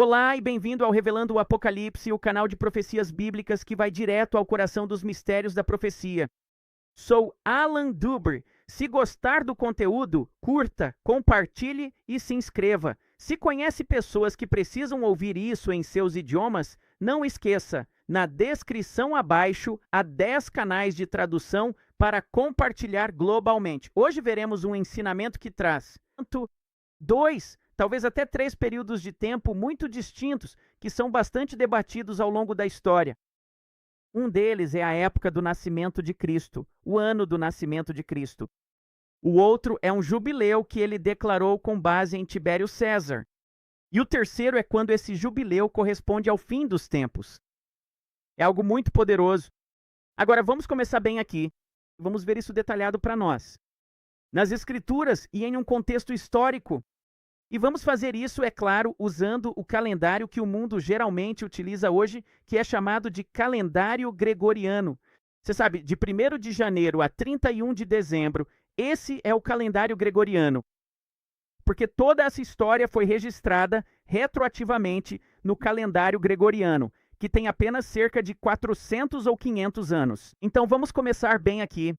Olá e bem-vindo ao Revelando o Apocalipse, o canal de profecias bíblicas que vai direto ao coração dos mistérios da profecia. Sou Alan Duber. Se gostar do conteúdo, curta, compartilhe e se inscreva. Se conhece pessoas que precisam ouvir isso em seus idiomas, não esqueça, na descrição abaixo há 10 canais de tradução para compartilhar globalmente. Hoje veremos um ensinamento que traz dois, talvez até 3 períodos de tempo muito distintos que são bastante debatidos ao longo da história. Um deles é a época do nascimento de Cristo, o ano do nascimento de Cristo. O outro é um jubileu que ele declarou com base em Tibério César. E o terceiro é quando esse jubileu corresponde ao fim dos tempos. É algo muito poderoso. Agora vamos começar bem aqui. Vamos ver isso detalhado para nós. Nas Escrituras e em um contexto histórico. E vamos fazer isso, é claro, usando o calendário que o mundo geralmente utiliza hoje, que é chamado de calendário gregoriano. Você sabe, de 1º de janeiro a 31 de dezembro, esse é o calendário gregoriano. Porque toda essa história foi registrada retroativamente no calendário gregoriano, que tem apenas cerca de 400 ou 500 anos. Então vamos começar bem aqui.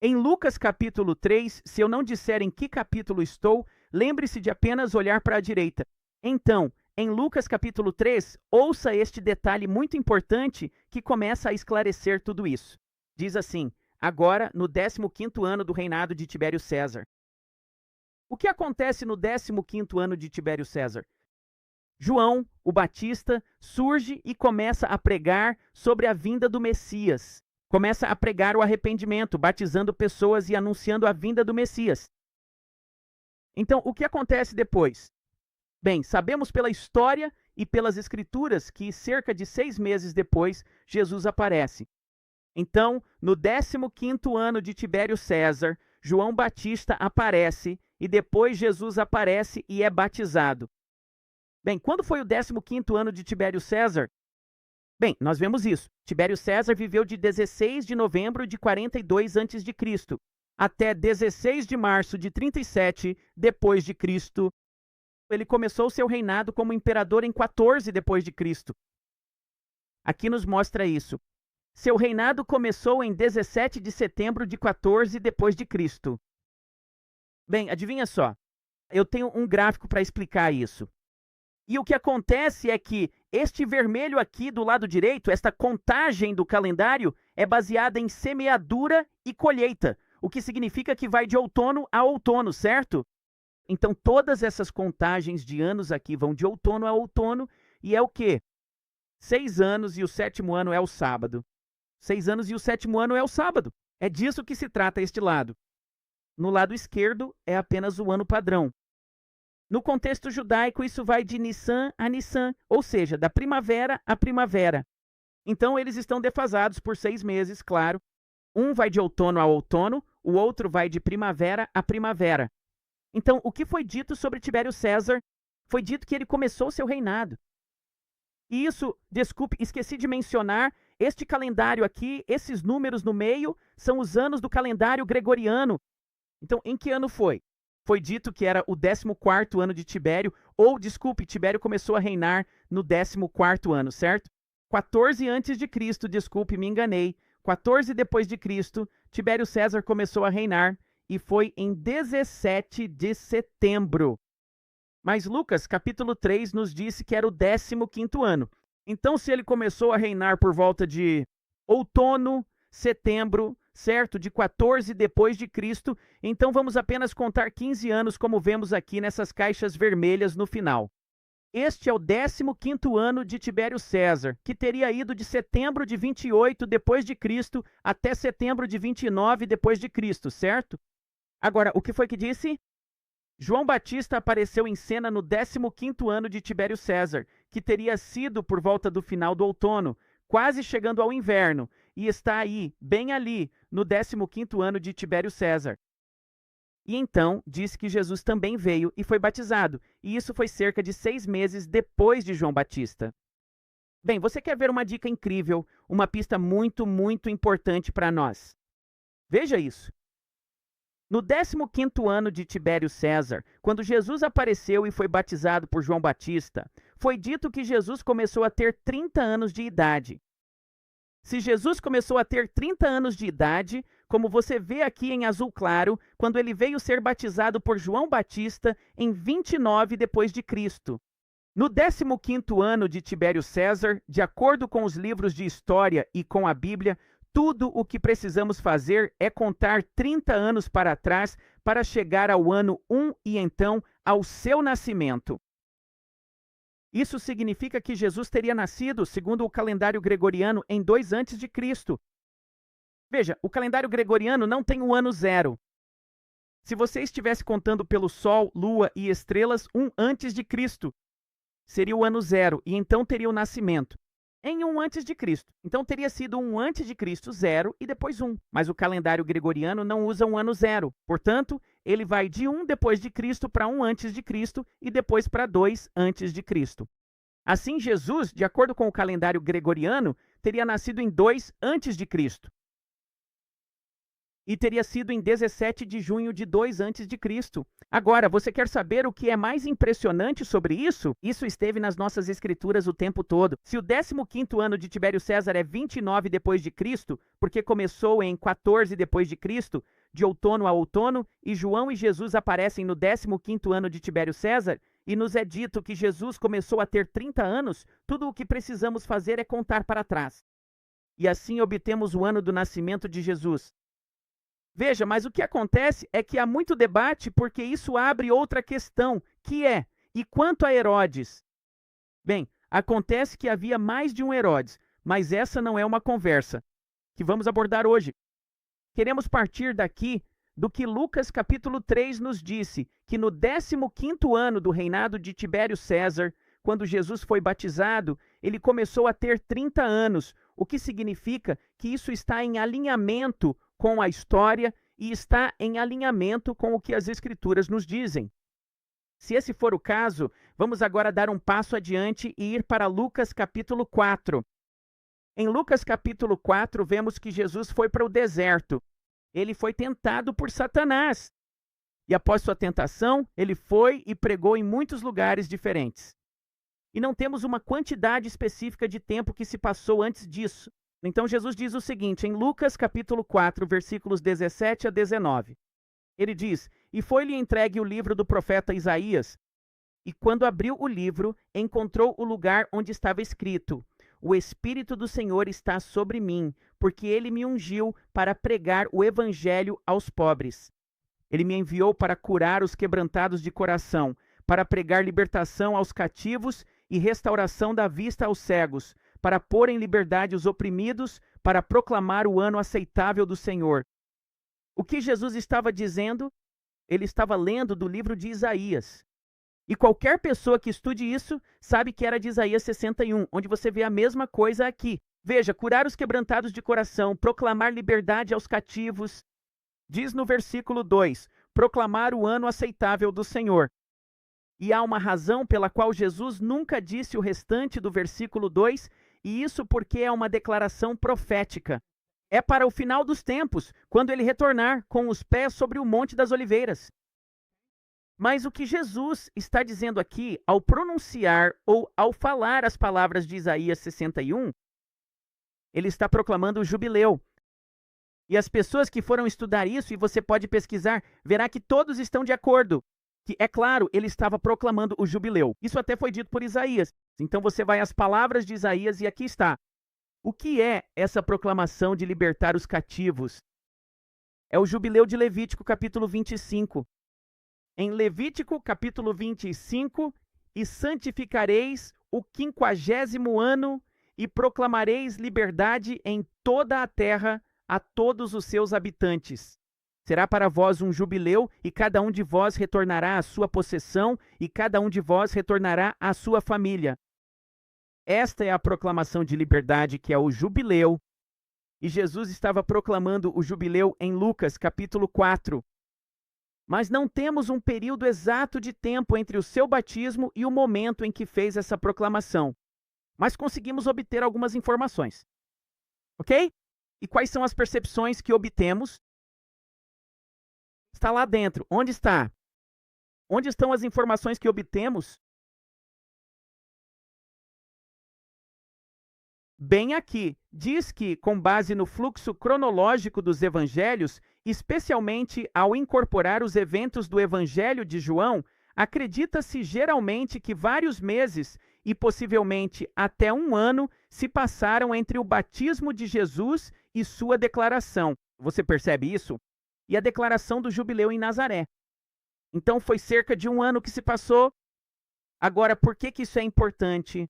Em Lucas capítulo 3, se eu não disser em que capítulo estou, lembre-se de apenas olhar para a direita. Então, em Lucas capítulo 3, ouça este detalhe muito importante que começa a esclarecer tudo isso. Diz assim: agora no 15º ano do reinado de Tibério César. O que acontece no 15º ano de Tibério César? João, o Batista, surge e começa a pregar sobre a vinda do Messias. Começa a pregar o arrependimento, batizando pessoas e anunciando a vinda do Messias. Então, o que acontece depois? Bem, sabemos pela história e pelas escrituras que cerca de 6 meses depois, Jesus aparece. Então, no 15º ano de Tibério César, João Batista aparece e depois Jesus aparece e é batizado. Bem, quando foi o 15º ano de Tibério César? Bem, nós vemos isso. Tibério César viveu de 16 de novembro de 42 a.C. até 16 de março de 37 depois de Cristo. Ele começou seu reinado como imperador em 14 depois de Cristo. Aqui nos mostra isso. Seu reinado começou em 17 de setembro de 14 depois de Cristo. Bem, adivinha só. Eu tenho um gráfico para explicar isso. E o que acontece é que este vermelho aqui do lado direito, esta contagem do calendário, é baseada em semeadura e colheita, o que significa que vai de outono a outono, certo? Então todas essas contagens de anos aqui vão de outono a outono, e é o quê? 6 anos e o 7º ano é o sábado. 6 anos e o 7º ano é o sábado. É disso que se trata este lado. No lado esquerdo é apenas o ano padrão. No contexto judaico, isso vai de Nissan a Nissan, ou seja, da primavera a primavera. Então, eles estão defasados por 6 meses, claro. Um vai de outono a outono, o outro vai de primavera a primavera. Então, o que foi dito sobre Tibério César? Foi dito que ele começou seu reinado. E isso, desculpe, esqueci de mencionar, este calendário aqui, esses números no meio, são os anos do calendário gregoriano. Então, em que ano foi? Foi dito que era o 14º ano de Tibério, ou, desculpe, Tibério começou a reinar no 14º ano, certo? 14 antes de Cristo, desculpe, me enganei. 14 depois de Cristo, Tibério César começou a reinar e foi em 17 de setembro. Mas Lucas, capítulo 3, nos disse que era o 15º ano. Então, se ele começou a reinar por volta de outono, setembro, certo? De 14 depois de Cristo, então vamos apenas contar 15 anos, como vemos aqui nessas caixas vermelhas no final. Este é o 15º ano de Tibério César, que teria ido de setembro de 28 depois de Cristo até setembro de 29 depois de Cristo, certo? Agora, o que foi que disse? João Batista apareceu em cena no 15º ano de Tibério César, que teria sido por volta do final do outono, quase chegando ao inverno, e está aí, bem ali, no 15º ano de Tibério César. E então diz que Jesus também veio e foi batizado, e isso foi cerca de 6 meses depois de João Batista. Bem, você quer ver uma dica incrível, uma pista muito, muito importante para nós? Veja isso. No 15º ano de Tibério César, quando Jesus apareceu e foi batizado por João Batista, foi dito que Jesus começou a ter 30 anos de idade. Se Jesus começou a ter 30 anos de idade, como você vê aqui em azul claro, quando ele veio ser batizado por João Batista em 29 depois de Cristo. No 15º ano de Tibério César, de acordo com os livros de história e com a Bíblia, tudo o que precisamos fazer é contar 30 anos para trás para chegar ao ano 1 e então ao seu nascimento. Isso significa que Jesus teria nascido, segundo o calendário gregoriano, em 2 antes de Cristo. Veja, o calendário gregoriano não tem o ano 0. Se você estivesse contando pelo Sol, Lua e estrelas, 1 antes de Cristo seria o ano 0, e então teria o nascimento em 1 antes de Cristo. Então teria sido 1 antes de Cristo, 0 e depois 1. Mas o calendário gregoriano não usa um ano 0. Portanto, ele vai de 1 depois de Cristo para 1 antes de Cristo e depois para 2 antes de Cristo. Assim, Jesus, de acordo com o calendário gregoriano, teria nascido em 2 antes de Cristo. E teria sido em 17 de junho de 2 antes de Cristo. Agora, você quer saber o que é mais impressionante sobre isso? Isso esteve nas nossas escrituras o tempo todo. Se o 15º ano de Tibério César é 29 depois de Cristo, porque começou em 14 depois de Cristo, de outono a outono, e João e Jesus aparecem no 15º ano de Tibério César, e nos é dito que Jesus começou a ter 30 anos, tudo o que precisamos fazer é contar para trás. E assim obtemos o ano do nascimento de Jesus. Veja, mas o que acontece é que há muito debate porque isso abre outra questão, que é, e quanto a Herodes? Bem, acontece que havia mais de um Herodes, mas essa não é uma conversa que vamos abordar hoje. Queremos partir daqui do que Lucas capítulo 3 nos disse, que no 15º ano do reinado de Tibério César, quando Jesus foi batizado, ele começou a ter 30 anos, o que significa que isso está em alinhamento com a história e está em alinhamento com o que as Escrituras nos dizem. Se esse for o caso, vamos agora dar um passo adiante e ir para Lucas capítulo 4. Em Lucas capítulo 4, vemos que Jesus foi para o deserto. Ele foi tentado por Satanás. E após sua tentação, ele foi e pregou em muitos lugares diferentes. E não temos uma quantidade específica de tempo que se passou antes disso. Então Jesus diz o seguinte, em Lucas capítulo 4, versículos 17 a 19. Ele diz, e foi-lhe entregue o livro do profeta Isaías, e quando abriu o livro, encontrou o lugar onde estava escrito, o Espírito do Senhor está sobre mim, porque ele me ungiu para pregar o evangelho aos pobres. Ele me enviou para curar os quebrantados de coração, para pregar libertação aos cativos e restauração da vista aos cegos, para pôr em liberdade os oprimidos, para proclamar o ano aceitável do Senhor. O que Jesus estava dizendo? Ele estava lendo do livro de Isaías. E qualquer pessoa que estude isso sabe que era de Isaías 61, onde você vê a mesma coisa aqui. Veja, curar os quebrantados de coração, proclamar liberdade aos cativos. Diz no versículo 2, proclamar o ano aceitável do Senhor. E há uma razão pela qual Jesus nunca disse o restante do versículo 2, e isso porque é uma declaração profética. É para o final dos tempos, quando ele retornar com os pés sobre o Monte das Oliveiras. Mas o que Jesus está dizendo aqui, ao pronunciar ou ao falar as palavras de Isaías 61, ele está proclamando o jubileu. E as pessoas que foram estudar isso, e você pode pesquisar, verá que todos estão de acordo. Que, é claro, ele estava proclamando o jubileu. Isso até foi dito por Isaías. Então você vai às palavras de Isaías e aqui está. O que é essa proclamação de libertar os cativos? É o jubileu de Levítico, capítulo 25. Em Levítico, capítulo 25, e santificareis o 50º ano e proclamareis liberdade em toda a terra a todos os seus habitantes. Será para vós um jubileu, e cada um de vós retornará à sua possessão, e cada um de vós retornará à sua família. Esta é a proclamação de liberdade, que é o jubileu. E Jesus estava proclamando o jubileu em Lucas, capítulo 4. Mas não temos um período exato de tempo entre o seu batismo e o momento em que fez essa proclamação. Mas conseguimos obter algumas informações. Ok? E quais são as percepções que obtemos? Está lá dentro. Onde está? Onde estão as informações que obtemos bem aqui, diz que, com base no fluxo cronológico dos evangelhos, especialmente ao incorporar os eventos do Evangelho de João, acredita-se geralmente que vários meses e possivelmente até um ano se passaram entre o batismo de Jesus e sua declaração. Você percebe isso? E a declaração do jubileu em Nazaré. Então foi cerca de um ano que se passou. Agora, por que isso é importante?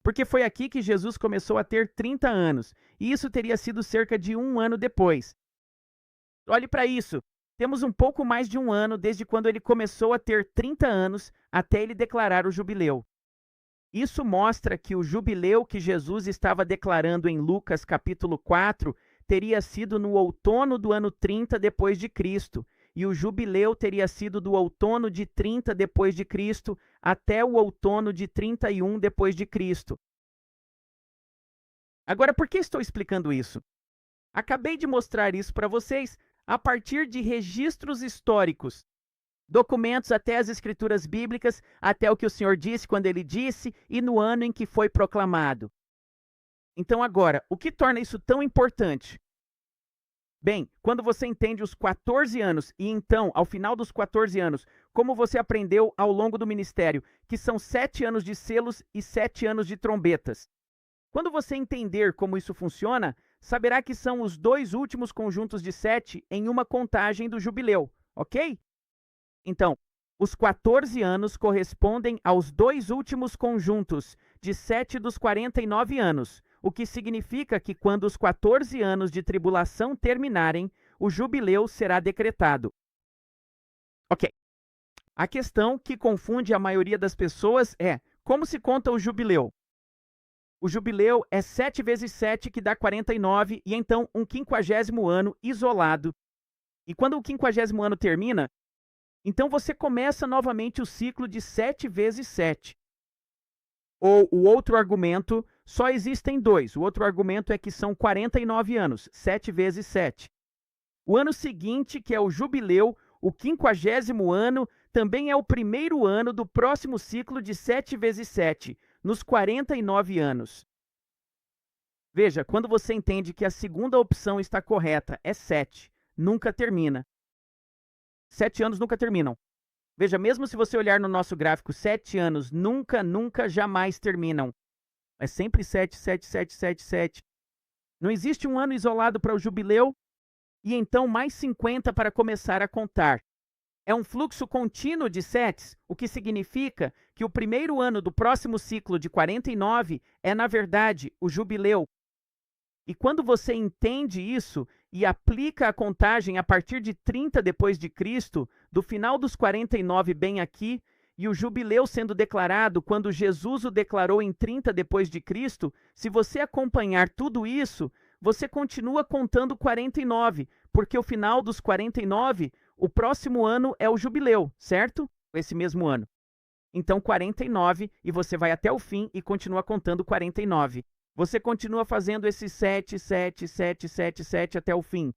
Porque foi aqui que Jesus começou a ter 30 anos, e isso teria sido cerca de um ano depois. Olhe para isso. Temos um pouco mais de um ano desde quando ele começou a ter 30 anos até ele declarar o jubileu. Isso mostra que o jubileu que Jesus estava declarando em Lucas capítulo 4 teria sido no outono do ano 30 depois de Cristo, e o jubileu teria sido do outono de 30 depois de Cristo até o outono de 31 depois de Cristo. Agora, por que estou explicando isso? Acabei de mostrar isso para vocês a partir de registros históricos, documentos até as escrituras bíblicas, até o que o Senhor disse quando ele disse e no ano em que foi proclamado. Então agora, o que torna isso tão importante? Bem, quando você entende os 14 anos e então, ao final dos 14 anos, como você aprendeu ao longo do ministério, que são 7 anos de selos e 7 anos de trombetas. Quando você entender como isso funciona, saberá que são os 2 últimos conjuntos de 7 em uma contagem do jubileu, ok? Então, os 14 anos correspondem aos 2 últimos conjuntos de 7 dos 49 anos, o que significa que quando os 14 anos de tribulação terminarem, o jubileu será decretado. Ok. A questão que confunde a maioria das pessoas é: como se conta o jubileu? O jubileu é 7 vezes 7, que dá 49, e então um 50º ano isolado. E quando o 50º ano termina, então você começa novamente o ciclo de 7 vezes 7. Ou o outro argumento, só existem 2. O outro argumento é que são 49 anos, 7 vezes 7. O ano seguinte, que é o jubileu, o 50º ano, também é o primeiro ano do próximo ciclo de 7 vezes 7, nos 49 anos. Veja, quando você entende que a segunda opção está correta, é 7, nunca termina. 7 anos nunca terminam. Veja, mesmo se você olhar no nosso gráfico, 7 anos nunca, jamais terminam. É sempre 7, 7, 7, 7, 7. Não existe um ano isolado para o jubileu e então mais 50 para começar a contar. É um fluxo contínuo de setes, o que significa que o primeiro ano do próximo ciclo de 49 é, na verdade, o jubileu. E quando você entende isso e aplica a contagem a partir de 30 depois de Cristo, do final dos 49 bem aqui, e o jubileu sendo declarado quando Jesus o declarou em 30 depois de Cristo, se você acompanhar tudo isso, você continua contando 49, porque o final dos 49, o próximo ano é o jubileu, certo? Esse mesmo ano. Então 49 e você vai até o fim e continua contando 49. Você continua fazendo esses 7, 7, 7, 7, 7 até o fim.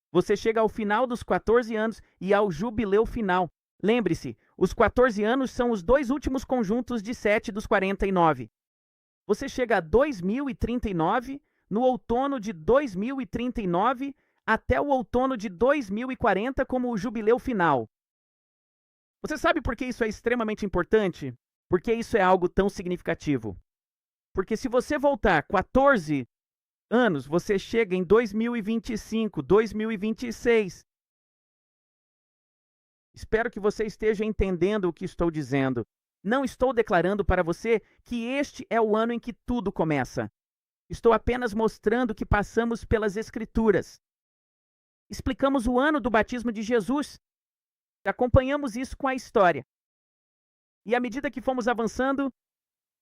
Você chega ao final dos 14 anos e ao jubileu final. Lembre-se, os 14 anos são os 2 últimos conjuntos de 7 dos 49. Você chega a 2039, no outono de 2039, até o outono de 2040 como o jubileu final. Você sabe por que isso é extremamente importante? Por que isso é algo tão significativo? Porque se você voltar 14 anos, você chega em 2025, 2026. Espero que você esteja entendendo o que estou dizendo. Não estou declarando para você que este é o ano em que tudo começa. Estou apenas mostrando que passamos pelas Escrituras. Explicamos o ano do batismo de Jesus. Acompanhamos isso com a história. E à medida que fomos avançando,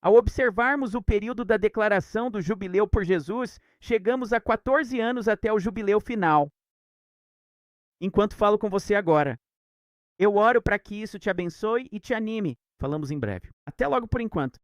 ao observarmos o período da declaração do jubileu por Jesus, chegamos a 14 anos até o jubileu final. Enquanto falo com você agora, eu oro para que isso te abençoe e te anime. Falamos em breve. Até logo por enquanto.